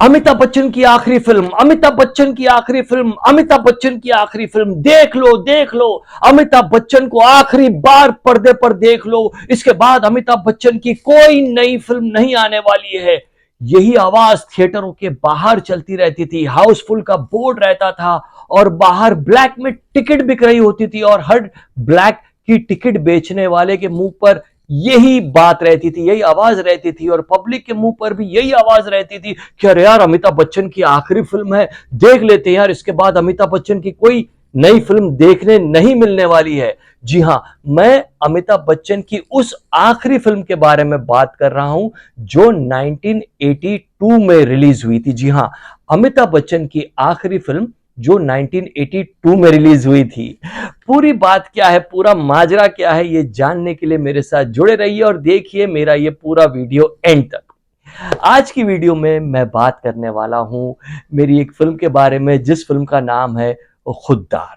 अमिताभ बच्चन की आखिरी फिल्म, अमिताभ बच्चन की आखिरी फिल्म, अमिताभ बच्चन की आखिरी फिल्म, देख लो देख लो। अमिताभ बच्चन को आखिरी बार पर्दे पर देख लो, इसके बाद अमिताभ बच्चन की कोई नई फिल्म नहीं आने वाली है। यही आवाज थिएटरों के बाहर चलती रहती थी, हाउसफुल का बोर्ड रहता था और बाहर ब्लैक में टिकट बिक रही होती थी और हर ब्लैक की टिकट बेचने वाले के मुंह पर यही बात रहती थी, यही आवाज रहती थी और पब्लिक के मुंह पर भी यही आवाज रहती थी कि अरे यार अमिताभ बच्चन की आखिरी फिल्म है, देख लेते हैं यार, इसके बाद अमिताभ बच्चन की कोई नई फिल्म देखने नहीं मिलने वाली है। जी हां, मैं अमिताभ बच्चन की उस आखिरी फिल्म के बारे में बात कर रहा हूं जो 1982 में रिलीज हुई थी। जी हां, अमिताभ बच्चन की आखिरी फिल्म जो 1982 में रिलीज हुई थी। पूरी बात क्या है, पूरा माजरा क्या है, ये जानने के लिए मेरे साथ जुड़े रहिए और देखिए मेरा ये पूरा वीडियो एंड तक। आज की वीडियो में मैं बात करने वाला हूं मेरी एक फिल्म के बारे में, जिस फिल्म का नाम है खुद्दार।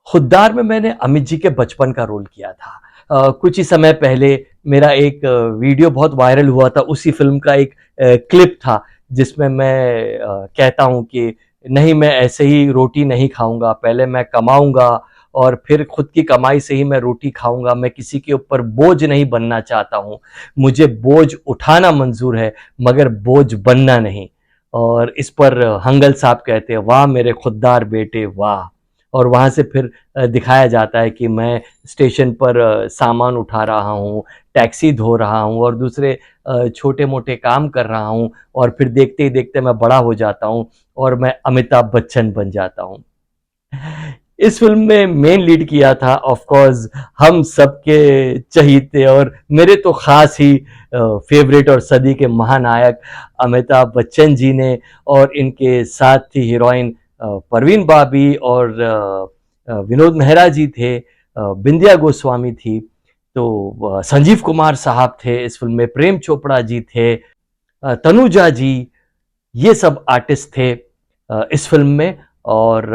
खुद्दार में मैंने अमित जी के बचपन का रोल किया था। कुछ ही समय पहले मेरा एक वीडियो बहुत वायरल हुआ था, उसी फिल्म का एक क्लिप था जिसमें मैं कहता हूं कि नहीं, मैं ऐसे ही रोटी नहीं खाऊंगा, पहले मैं कमाऊंगा और फिर खुद की कमाई से ही मैं रोटी खाऊंगा। मैं किसी के ऊपर बोझ नहीं बनना चाहता हूं, मुझे बोझ उठाना मंजूर है मगर बोझ बनना नहीं। और इस पर हंगल साहब कहते हैं, वाह मेरे खुद्दार बेटे वाह। और वहां से फिर दिखाया जाता है कि मैं स्टेशन पर सामान उठा रहा हूँ, टैक्सी धो रहा हूँ और दूसरे छोटे मोटे काम कर रहा हूँ और फिर देखते ही देखते मैं बड़ा हो जाता हूँ और मैं अमिताभ बच्चन बन जाता हूँ। इस फिल्म में मेन लीड किया था ऑफ कोर्स हम सबके चहीते और मेरे तो खास ही फेवरेट और सदी के महानायक अमिताभ बच्चन जी ने। और इनके साथ थी हीरोइन परवीन बाबी और विनोद मेहरा जी थे, बिंदिया गोस्वामी थी, तो संजीव कुमार साहब थे इस फिल्म में, प्रेम चोपड़ा जी थे, तनुजा जी, ये सब आर्टिस्ट थे इस फिल्म में। और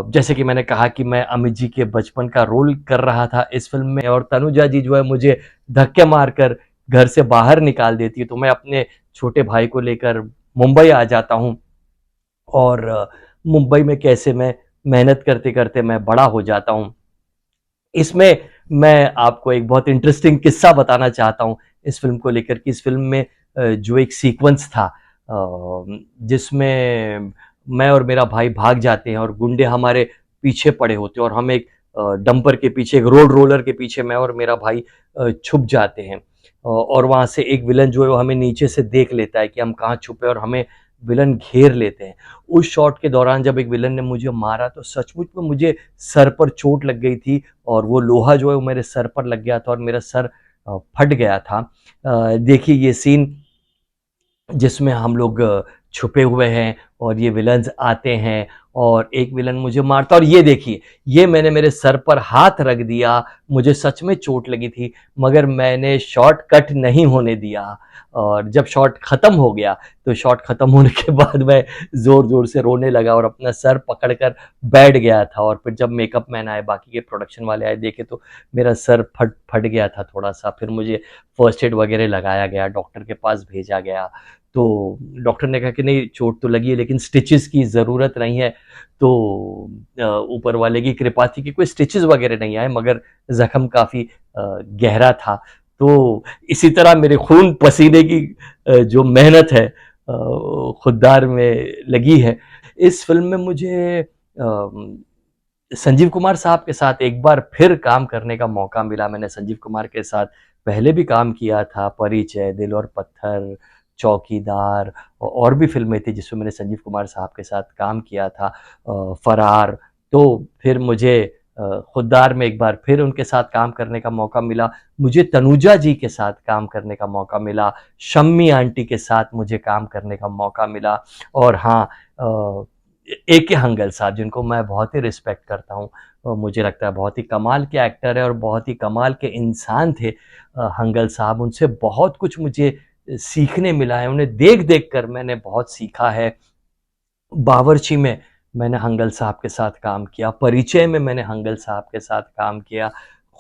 जैसे कि मैंने कहा कि मैं अमित जी के बचपन का रोल कर रहा था इस फिल्म में और तनुजा जी जो है मुझे धक्के मारकर घर से बाहर निकाल देती है, तो मैं अपने छोटे भाई को लेकर मुंबई आ जाता हूँ और मुंबई में कैसे मैं मेहनत करते करते मैं बड़ा हो जाता हूँ। इसमें मैं आपको एक बहुत इंटरेस्टिंग किस्सा बताना चाहता हूँ इस फिल्म को लेकर कि इस फिल्म में जो एक सीक्वेंस था जिसमें मैं और मेरा भाई भाग जाते हैं और गुंडे हमारे पीछे पड़े होते हैं और हम एक डंपर के पीछे, एक रोड रोलर के पीछे मैं और मेरा भाई छुप जाते हैं। और वहां से एक विलन जो है वो हमें नीचे से देख लेता है कि हम कहाँ छुपे और हमें विलन घेर लेते हैं। उस शॉट के दौरान जब एक विलन ने मुझे मारा तो सचमुच में मुझे सर पर चोट लग गई थी और वो लोहा जो है वो मेरे सर पर लग गया था और मेरा सर फट गया था। देखिए ये सीन जिसमें हम लोग छुपे हुए हैं और ये विलन्स आते हैं और एक विलन मुझे मारता और ये देखिए, ये मैंने मेरे सर पर हाथ रख दिया, मुझे सच में चोट लगी थी मगर मैंने शॉट कट नहीं होने दिया। और जब शॉट खत्म हो गया तो शॉट खत्म होने के बाद मैं जोर जोर से रोने लगा और अपना सर पकड़कर बैठ गया था। और फिर जब मेकअप मैन आए, बाकी के प्रोडक्शन वाले आए, देखे तो मेरा सर फट फट गया था थोड़ा सा। फिर मुझे फर्स्ट एड वगैरह लगाया गया, डॉक्टर के पास भेजा गया, तो डॉक्टर ने कहा कि नहीं चोट तो लगी है लेकिन स्टिचेस की ज़रूरत नहीं है। तो ऊपर वाले की कृपा थी कि कोई स्टिचेस वगैरह नहीं आए मगर ज़ख्म काफ़ी गहरा था। तो इसी तरह मेरे खून पसीने की जो मेहनत है खुद्दार में लगी है। इस फिल्म में मुझे संजीव कुमार साहब के साथ एक बार फिर काम करने का मौका मिला। मैंने संजीव कुमार के साथ पहले भी काम किया था, परिचय, दिल और पत्थर, चौकीदार और भी फ़िल्में थी जिसमें मैंने संजीव कुमार साहब के साथ काम किया था, फरार। तो फिर मुझे खुद्दार में एक बार फिर उनके साथ काम करने का मौका मिला। मुझे तनुजा जी के साथ काम करने का मौका मिला, शम्मी आंटी के साथ मुझे काम करने का मौका मिला और हाँ, ए के हंगल साहब जिनको मैं बहुत ही रिस्पेक्ट करता हूँ, मुझे लगता है बहुत ही कमाल के एक्टर है और बहुत ही कमाल के इंसान थे हंगल साहब। उनसे बहुत कुछ मुझे सीखने मिला है, उन्हें देख देख कर मैंने बहुत सीखा है। बावर्ची में मैंने हंगल साहब के साथ काम किया, परिचय में मैंने हंगल साहब के साथ काम किया,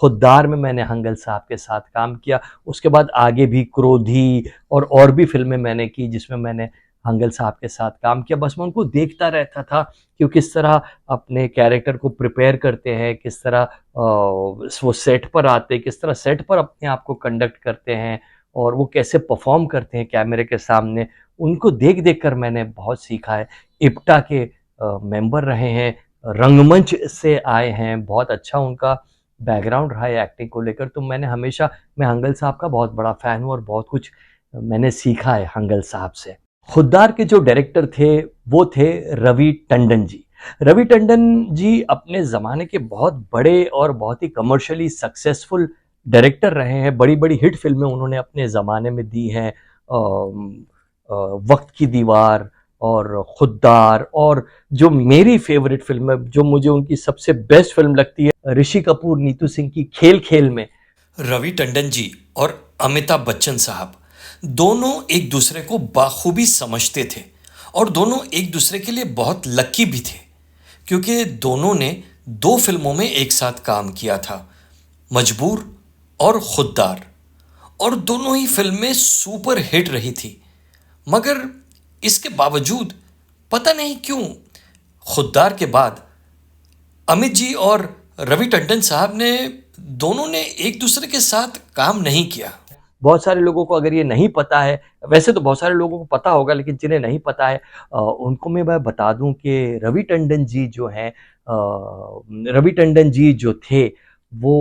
खुद्दार में मैंने हंगल साहब के साथ काम किया। उसके बाद आगे भी क्रोधी और भी फ़िल्में मैंने की जिसमें मैंने हंगल साहब के साथ काम किया। बस मैं उनको देखता रहता था कि वो किस तरह अपने कैरेक्टर को प्रिपेयर करते हैं, किस तरह वो सेट पर आते हैं, किस तरह सेट पर अपने आप को कंडक्ट करते हैं और वो कैसे परफ़ॉर्म करते हैं कैमरे के सामने। उनको देख-देख कर मैंने बहुत सीखा है। इप्टा के मेंबर रहे हैं, रंगमंच से आए हैं, बहुत अच्छा उनका बैकग्राउंड रहा है एक्टिंग को लेकर। तो मैं हंगल साहब का बहुत बड़ा फ़ैन हूँ और बहुत कुछ मैंने सीखा है हंगल साहब से। खुद्दार के जो डायरेक्टर थे, वो थे रवि टंडन जी। रवि टंडन जी अपने ज़माने के बहुत बड़े और बहुत ही कमर्शियली सक्सेसफुल डायरेक्टर रहे हैं। बड़ी-बड़ी हिट फ़िल्में उन्होंने अपने ज़माने में दी हैं। वक़्त की दीवार और खुद्दार, और जो मेरी फ़ेवरेट फ़िल्म है, जो मुझे उनकी सबसे बेस्ट फ़िल्म लगती है, ऋषि कपूर, नीतू सिंह की खेल-खेल में। रवि टंडन जी और अमिताभ बच्चन साहब दोनों एक दूसरे को बाखूबी समझते थे और दोनों एक दूसरे के लिए बहुत लकी भी थे, क्योंकि दोनों ने दो फिल्मों में एक साथ काम किया था, मजबूर और खुद्दार, और दोनों ही फिल्में सुपर हिट रही थी। मगर इसके बावजूद पता नहीं क्यों खुद्दार के बाद अमित जी और रवि टंडन साहब ने दोनों ने एक दूसरे के साथ काम नहीं किया। बहुत सारे लोगों को अगर ये नहीं पता है, वैसे तो बहुत सारे लोगों को पता होगा, लेकिन जिन्हें नहीं पता है उनको मैं बता दूं कि रवि टंडन जी जो हैं, रवि टंडन जी जो थे वो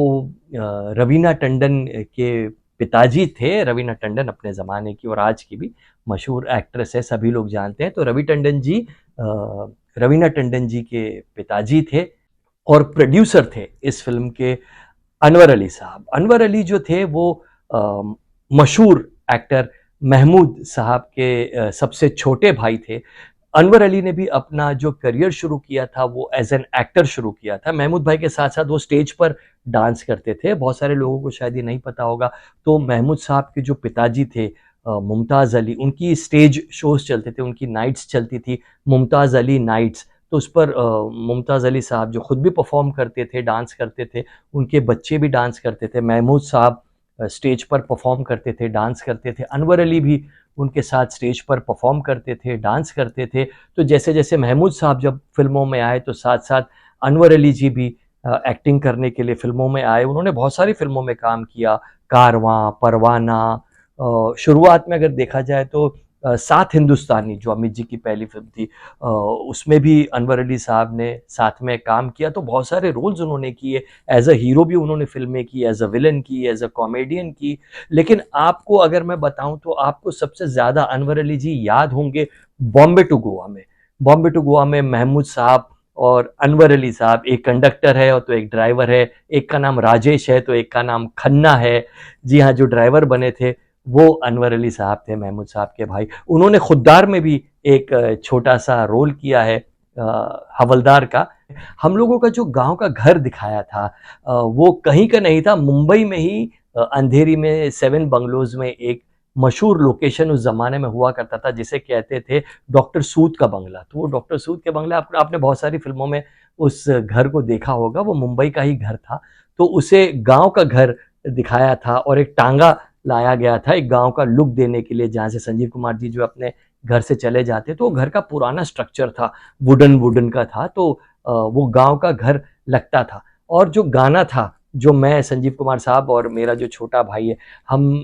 रवीना टंडन के पिताजी थे। रवीना टंडन अपने ज़माने की और आज की भी मशहूर एक्ट्रेस है, सभी लोग जानते हैं। तो रवि टंडन जी रवीना टंडन जी के पिताजी थे और प्रोड्यूसर थे इस फिल्म के अनवर अली साहब। अनवर अली जो थे वो मशहूर एक्टर महमूद साहब के सबसे छोटे भाई थे। अनवर अली ने भी अपना जो करियर शुरू किया था वो एज एन एक्टर शुरू किया था। महमूद भाई के साथ साथ वो स्टेज पर डांस करते थे। बहुत सारे लोगों को शायद ये नहीं पता होगा। तो महमूद साहब के जो पिताजी थे मुमताज़ अली, उनकी स्टेज शोज चलते थे, उनकी नाइट्स चलती थी, मुमताज़ अली नाइट्स। तो उस पर मुमताज़ अली साहब जो खुद भी परफॉर्म करते थे, डांस करते थे, उनके बच्चे भी डांस करते थे। महमूद साहब स्टेज पर परफॉर्म करते थे, डांस करते थे। अनवर अली भी उनके साथ स्टेज पर परफॉर्म करते थे, डांस करते थे। तो जैसे-जैसे महमूद साहब जब फ़िल्मों में आए तो साथ-साथ अनवर अली जी भी एक्टिंग करने के लिए फ़िल्मों में आए। उन्होंने बहुत सारी फ़िल्मों में काम किया, कारवां, परवाना। शुरुआत में अगर देखा जाए तो सात हिंदुस्तानी जो अमित जी की पहली फ़िल्म थी, उसमें भी अनवर अली साहब ने साथ में काम किया। तो बहुत सारे रोल्स उन्होंने किए। एज़ अ हीरो भी उन्होंने फ़िल्में की, एज़ अ विलेन की, एज़ अ कॉमेडियन की। लेकिन आपको अगर मैं बताऊँ तो आपको सबसे ज़्यादा अनवर अली जी याद होंगे बॉम्बे टू गोवा में। बॉम्बे टू गोवा में महमूद साहब और अनवर अली साहब, एक कंडक्टर है और तो एक ड्राइवर है। एक का नाम राजेश है तो एक का नाम खन्ना है। जी हाँ, जो ड्राइवर बने थे वो अनवर अली साहब थे, महमूद साहब के भाई। उन्होंने खुद्दार में भी एक छोटा-सा रोल किया है हवलदार का। हम लोगों का जो गाँव का घर दिखाया था वो कहीं का नहीं था, मुंबई में ही अंधेरी में 7 बंगलोज़ में एक मशहूर लोकेशन उस ज़माने में हुआ करता था जिसे कहते थे डॉक्टर सूद का बंगला। तो वो डॉक्टर सूद के बंगला आपने बहुत सारी फ़िल्मों में उस घर को देखा होगा, वो मुंबई का ही घर था। तो उसे गाँव का घर दिखाया था और एक टांगा लाया गया था एक गाँव का लुक देने के लिए, जहाँ से संजीव कुमार जी जो अपने घर से चले जाते, तो घर का पुराना स्ट्रक्चर था, वुडन वुडन का था। तो वो गाँव का घर लगता था। और जो गाना था, जो मैं, संजीव कुमार साहब और मेरा जो छोटा भाई है, हम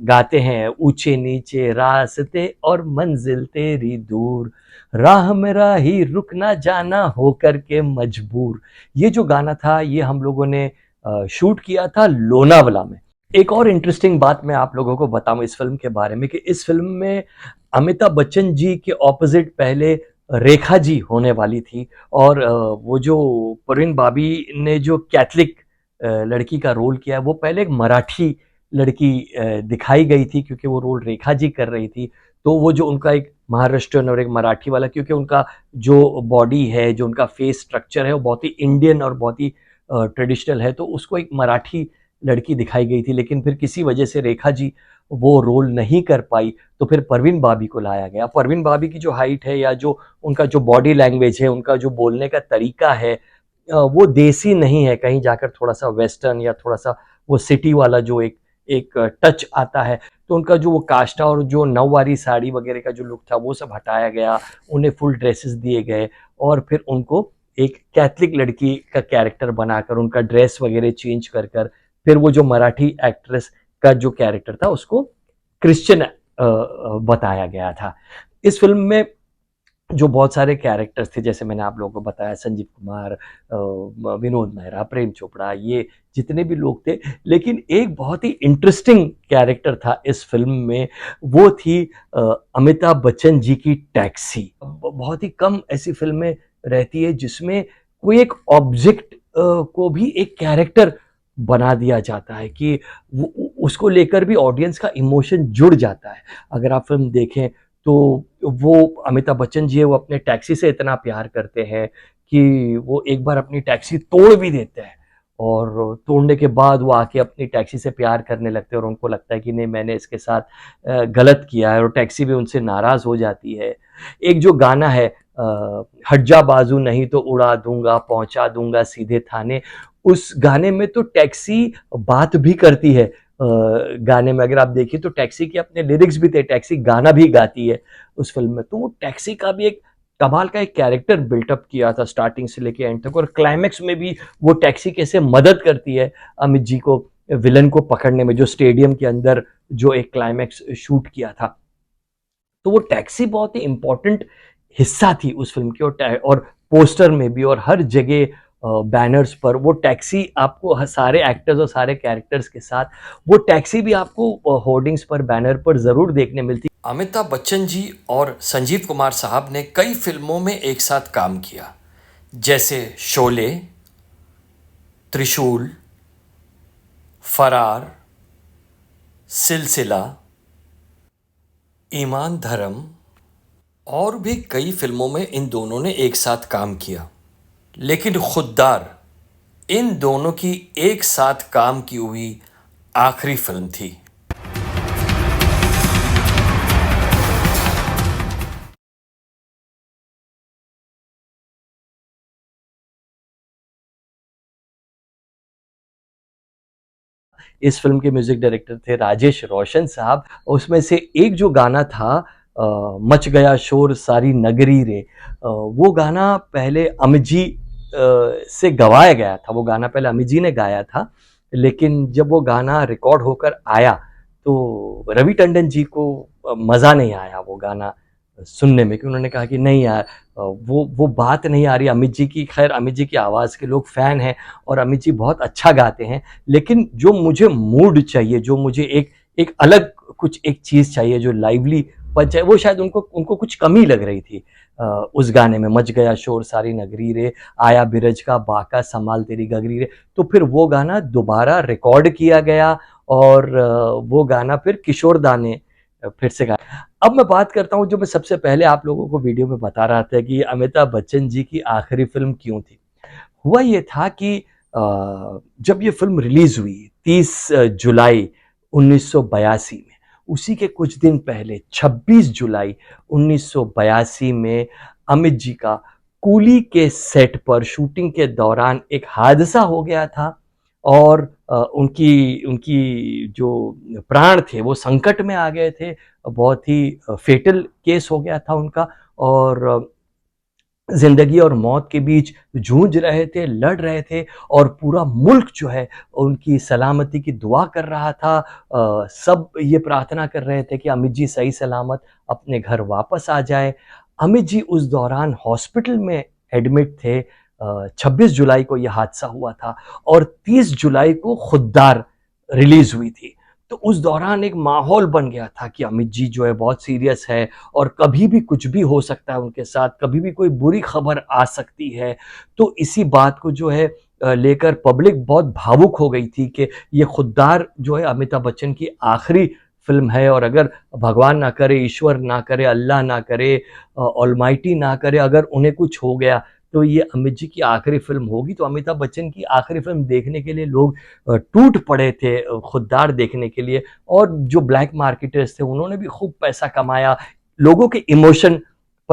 गाते हैं, ऊँचे नीचे रास्ते और मंजिल तेरी दूर, राह में राही रुक ना जाना होकर के मजबूर। ये जो गाना था ये हम लोगों ने शूट किया था लोनावला में। एक और इंटरेस्टिंग बात मैं आप लोगों को बताऊँ इस फ़िल्म के बारे में कि इस फ़िल्म में अमिताभ बच्चन जी के ऑपोज़िट पहले रेखा जी होने वाली थी। और वो जो परवीन बाबी ने जो कैथलिक लड़की का रोल किया है, वो पहले एक मराठी लड़की दिखाई गई थी क्योंकि वो रोल रेखा जी कर रही थी। तो वो जो उनका एक महाराष्ट्रियन और एक मराठी वाला, क्योंकि उनका जो बॉडी है, जो उनका फेस स्ट्रक्चर है, वो बहुत ही इंडियन और बहुत ही ट्रेडिशनल है, तो उसको एक मराठी लड़की दिखाई गई थी। लेकिन फिर किसी वजह से रेखा जी वो रोल नहीं कर पाई, तो फिर परवीन बाबी को लाया गया। परवीन बाबी की जो हाइट है या जो उनका जो बॉडी लैंग्वेज है, उनका जो बोलने का तरीका है, वो देसी नहीं है, कहीं जाकर थोड़ा सा वेस्टर्न या थोड़ा सा वो सिटी वाला जो एक एक टच आता है, तो उनका जो वो काष्ठा और जो नौवारी साड़ी वगैरह का जो लुक था वो सब हटाया गया, उन्हें फुल ड्रेसेस दिए गए और फिर उनको एक कैथलिक लड़की का कैरेक्टर बनाकर उनका ड्रेस वगैरह चेंज कर कर फिर वो जो मराठी एक्ट्रेस का जो कैरेक्टर था उसको क्रिश्चियन बताया गया था। इस फिल्म में जो बहुत सारे कैरेक्टर्स थे, जैसे मैंने आप लोगों को बताया, संजीव कुमार, विनोद मेहरा, प्रेम चोपड़ा, ये जितने भी लोग थे, लेकिन एक बहुत ही इंटरेस्टिंग कैरेक्टर था इस फिल्म में, वो थी अमिताभ बच्चन जी की टैक्सी। बहुत ही कम ऐसी फिल्में रहती है जिसमें कोई एक ऑब्जेक्ट को भी एक कैरेक्टर बना दिया जाता है कि उसको लेकर भी ऑडियंस का इमोशन जुड़ जाता है। अगर आप फिल्म देखें तो वो अमिताभ बच्चन जी है, वो अपने टैक्सी से इतना प्यार करते हैं कि वो एक बार अपनी टैक्सी तोड़ भी देते हैं और तोड़ने के बाद वो आके अपनी टैक्सी से प्यार करने लगते हैं और उनको लगता है कि नहीं, मैंने इसके साथ गलत किया है, और टैक्सी भी उनसे नाराज हो जाती है। एक जो गाना है, हट जा बाजू नहीं तो उड़ा दूंगा, पहुंचा दूंगा सीधे थाने, उस गाने में तो टैक्सी बात भी करती है। गाने में अगर आप देखिए तो टैक्सी के अपने लिरिक्स भी थे, टैक्सी गाना भी गाती है उस फिल्म में। तो वो टैक्सी का भी एक कमाल का एक कैरेक्टर बिल्टअप किया था स्टार्टिंग से लेके एंड तक, और क्लाइमैक्स में भी वो टैक्सी कैसे मदद करती है अमित जी को विलन को पकड़ने में, जो स्टेडियम के अंदर जो एक क्लाइमैक्स शूट किया था। तो वो टैक्सी बहुत ही इंपॉर्टेंट हिस्सा थी उस फिल्म की, और पोस्टर में भी और हर जगह बैनर्स पर वो टैक्सी आपको, सारे एक्टर्स और सारे कैरेक्टर्स के साथ वो टैक्सी भी आपको होर्डिंग्स पर, बैनर पर जरूर देखने मिलती। अमिताभ बच्चन जी और संजीव कुमार साहब ने कई फिल्मों में एक साथ काम किया, जैसे शोले, त्रिशूल, फरार, सिलसिला, ईमान धर्म और भी कई फिल्मों में इन दोनों ने एक साथ काम किया। लेकिन खुद्दार इन दोनों की एक साथ काम की हुई आखिरी फिल्म थी। इस फिल्म के म्यूजिक डायरेक्टर थे राजेश रोशन साहब। उसमें से एक जो गाना था, मच गया शोर सारी नगरी रे, वो गाना पहले अमित जी से गवाया गया था। वो गाना पहले अमित जी ने गाया था, लेकिन जब वो गाना रिकॉर्ड होकर आया तो रवि टंडन जी को मज़ा नहीं आया वो गाना सुनने में, कि उन्होंने कहा कि नहीं यार, वो बात नहीं आ रही अमित जी की। खैर, अमित जी की आवाज़ के लोग फ़ैन हैं और अमित जी बहुत अच्छा गाते हैं, लेकिन जो मुझे मूड चाहिए, जो मुझे एक एक अलग कुछ एक चीज़ चाहिए जो लाइवली पन चाहिए, वो शायद उनको उनको कुछ कमी लग रही थी उस गाने में। मच गया शोर सारी नगरी रे, आया बिरज का बाका संभाल तेरी गगरी रे। तो फिर वो गाना दोबारा रिकॉर्ड किया गया और वो गाना फिर किशोर दा ने फिर से गाया। अब मैं बात करता हूँ, जो मैं सबसे पहले आप लोगों को वीडियो में बता रहा था कि अमिताभ बच्चन जी की आखिरी फिल्म क्यों थी। हुआ ये था कि जब ये फिल्म रिलीज हुई 30 जुलाई 1982 में, उसी के कुछ दिन पहले 26 जुलाई 1982 में अमित जी का कूली के सेट पर शूटिंग के दौरान एक हादसा हो गया था और उनकी उनकी जो प्राण थे वो संकट में आ गए थे। बहुत ही फेटल केस हो गया था उनका, और जिंदगी और मौत के बीच जूझ रहे थे, लड़ रहे थे, और पूरा मुल्क जो है उनकी सलामती की दुआ कर रहा था। सब ये प्रार्थना कर रहे थे कि अमित जी सही सलामत अपने घर वापस आ जाए। अमित जी उस दौरान हॉस्पिटल में एडमिट थे। 26 जुलाई को यह हादसा हुआ था और 30 जुलाई को खुद्दार रिलीज हुई थी। तो उस दौरान एक माहौल बन गया था कि अमित जी जो है बहुत सीरियस है और कभी भी कुछ भी हो सकता है उनके साथ, कभी भी कोई बुरी खबर आ सकती है। तो इसी बात को जो है लेकर पब्लिक बहुत भावुक हो गई थी कि ये खुद्दार जो है अमिताभ बच्चन की आखिरी फिल्म है, और अगर भगवान ना करे, ईश्वर ना करे, अल्लाह ना करे, ऑलमाइटी ना करे, अगर उन्हें कुछ हो गया तो ये अमित जी की आखिरी फिल्म होगी। तो अमिताभ बच्चन की आखिरी फिल्म देखने के लिए लोग टूट पड़े थे, खुद्दार देखने के लिए। और जो ब्लैक मार्केटर्स थे उन्होंने भी खूब पैसा कमाया, लोगों के इमोशन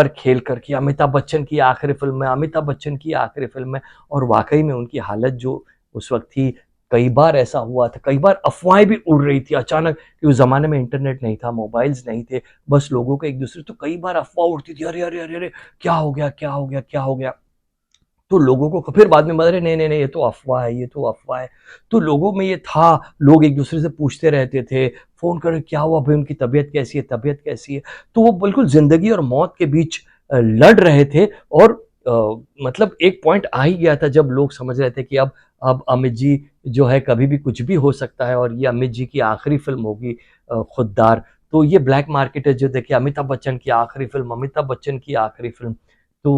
पर खेल कर कि अमिताभ बच्चन की आखिरी फिल्म है, अमिताभ बच्चन की आखिरी फिल्म है। और वाकई में उनकी हालत जो उस वक्त थी, कई बार ऐसा हुआ था, कई बार अफवाहें भी उड़ रही थी अचानक, कि उस जमाने में इंटरनेट नहीं था, मोबाइल्स नहीं थे, बस लोगों को एक दूसरे, तो कई बार अफवाह उड़ती थी, अरे अरे अरे अरे, क्या हो गया, क्या हो गया, क्या हो गया। तो लोगों को फिर बाद में बता, नहीं नहीं नहीं, ये तो अफवाह है, ये तो अफवाह है। तो लोगों में ये था, लोग एक दूसरे से पूछते रहते थे, फोन कर, क्या हुआ भाई, उनकी तबीयत कैसी है, तबीयत कैसी है। तो वो बिल्कुल जिंदगी और मौत के बीच लड़ रहे थे। और मतलब एक पॉइंट आ ही गया था जब लोग समझ रहे थे कि अब अमित जी जो है, कभी भी कुछ भी हो सकता है, और ये अमित जी की आखिरी फिल्म होगी, खुददार। तो ये ब्लैक मार्केट है, जो देखिए अमिताभ बच्चन की आखिरी फिल्म, अमिताभ बच्चन की आखिरी फिल्म। तो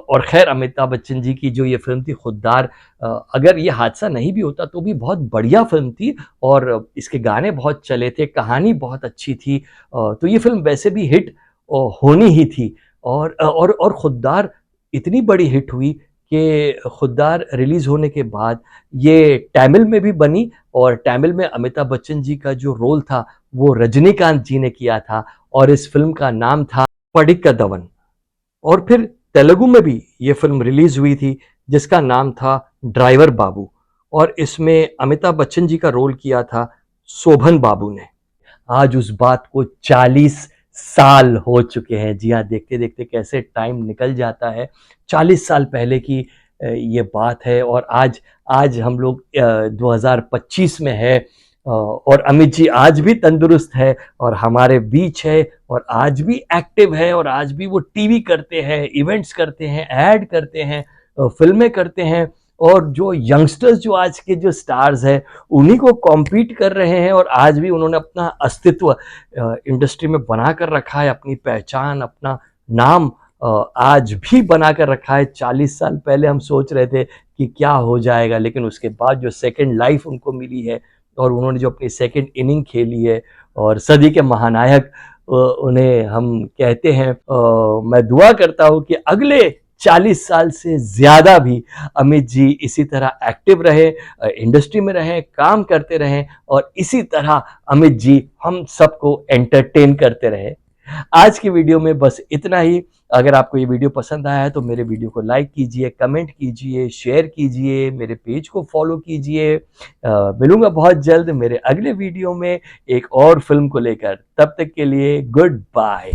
और खैर अमिताभ बच्चन जी की जो ये फिल्म थी खुददार, अगर ये हादसा नहीं भी होता तो भी बहुत बढ़िया फिल्म थी, और इसके गाने बहुत चले थे, कहानी बहुत अच्छी थी। तो ये फिल्म वैसे भी हिट होनी ही थी। और खुददार इतनी बड़ी हिट हुई कि खुददार रिलीज होने के बाद ये तमिल में भी बनी, और तमिल में अमिताभ बच्चन जी का जो रोल था वो रजनीकांत जी ने किया था, और इस फिल्म का नाम था पडिक्कदवन। और फिर तेलुगु में भी ये फिल्म रिलीज हुई थी, जिसका नाम था ड्राइवर बाबू, और इसमें अमिताभ बच्चन जी का रोल किया था शोभन बाबू ने। आज उस बात को 40 साल हो चुके हैं। जी हाँ, देखते देखते कैसे टाइम निकल जाता है। 40 साल पहले की ये बात है, और आज आज हम लोग 2025 में है, और अमित जी आज भी तंदुरुस्त है और हमारे बीच है, और आज भी एक्टिव है, और आज भी वो टीवी करते हैं, इवेंट्स करते हैं, ऐड करते हैं, फिल्में करते हैं। और जो यंगस्टर्स, जो आज के जो स्टार्स हैं, उन्हीं को कॉम्पीट कर रहे हैं, और आज भी उन्होंने अपना अस्तित्व इंडस्ट्री में बना कर रखा है, अपनी पहचान, अपना नाम आज भी बना कर रखा है। 40 साल पहले हम सोच रहे थे कि क्या हो जाएगा, लेकिन उसके बाद जो सेकंड लाइफ उनको मिली है, और उन्होंने जो अपनी सेकंड इनिंग खेली है, और सदी के महानायक उन्हें हम कहते हैं। मैं दुआ करता हूं कि अगले 40 साल से ज्यादा भी अमित जी इसी तरह एक्टिव रहे, इंडस्ट्री में रहे, काम करते रहें, और इसी तरह अमित जी हम सबको एंटरटेन करते रहे। आज की वीडियो में बस इतना ही। अगर आपको ये वीडियो पसंद आया है तो मेरे वीडियो को लाइक कीजिए, कमेंट कीजिए, शेयर कीजिए, मेरे पेज को फॉलो कीजिए। मिलूंगा बहुत जल्द मेरे अगले वीडियो में एक और फिल्म को लेकर। तब तक के लिए गुड बाय।